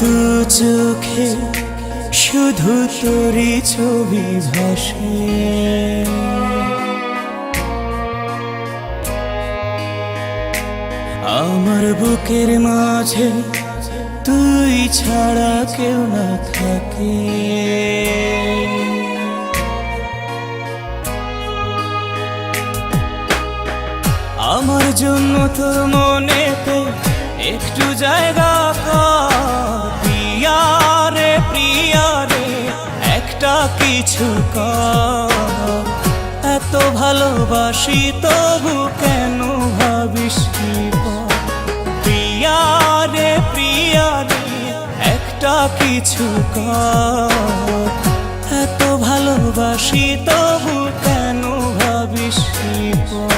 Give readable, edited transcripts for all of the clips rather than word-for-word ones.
দু চোখে শুধু তোরই ছবি ভাসে, আমার বুকের মাঝে তুই ছাড়া কেউ না থাকে। আমার জন্য তোর মনেতে একটু জায়গা কর, প্রিয়া রে প্রিয়া রে একটা কিছু কর। এত ভালোবাসি তবু কেন ভাবিস কি পর, প্রিয়া রে একটা কিছু কর। এত ভালোবাসি তবু কেন ভাবিস কি পর।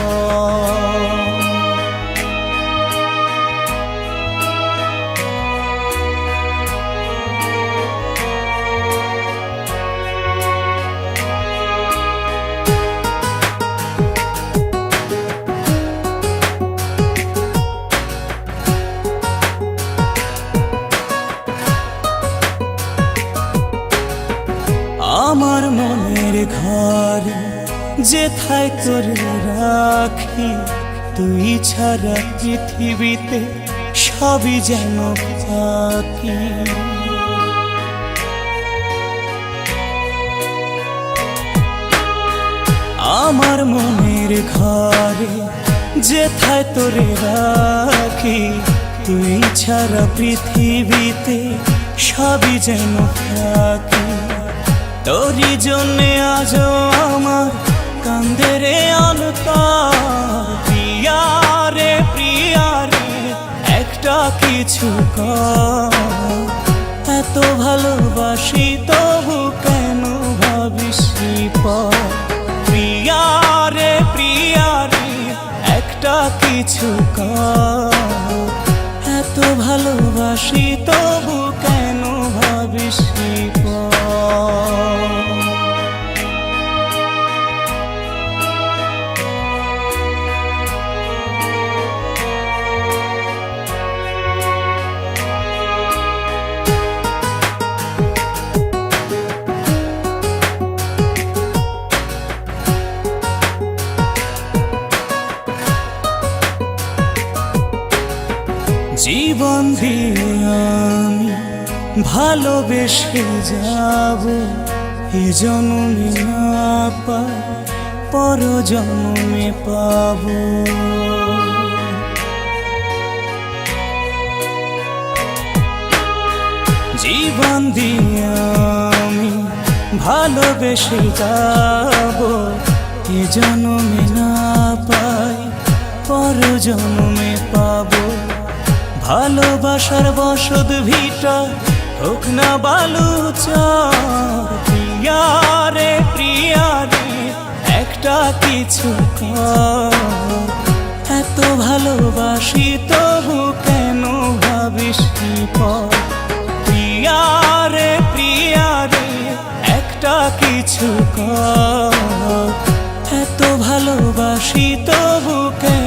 আমার মনের ঘরে যেথায় তোরে রাখি, তুই ছাড়া পৃথিবীতে সবই যেন ফাঁকি। আমার মনের ঘরে যেথায় তোরে রাখি, তুই ছাড়া পৃথিবীতে সবই যেন ফাঁকি। তোরই জন্যে আজও আমার কান্দে রে অন্তর, প্রিয়া রে একটা কিছু কর। এত ভালোবাসি তবু কেন ভাবিস পর, প্রিয়া রে একটা কিছু কর। এত ভালোবাসি তবু কেন ভাবিস পর। জীবন দিয়ে আমি ভালোবেসে যাব, এ জন্মে না পাই পর জন্মে পাব। জীবন দিয়ে আমি ভালোবেসে যাব, এ জন্মে না পাই পর জন্মে পাব। ভালোবাসার বসত ভিটা হোক না বালুচর, প্রিয়া রে একটা কিছু কর। এত ভালোবাসি তবু কেন ভাবিস কি পর, প্রিয়া রে একটা কিছু কর। এত ভালোবাসি তবু কেন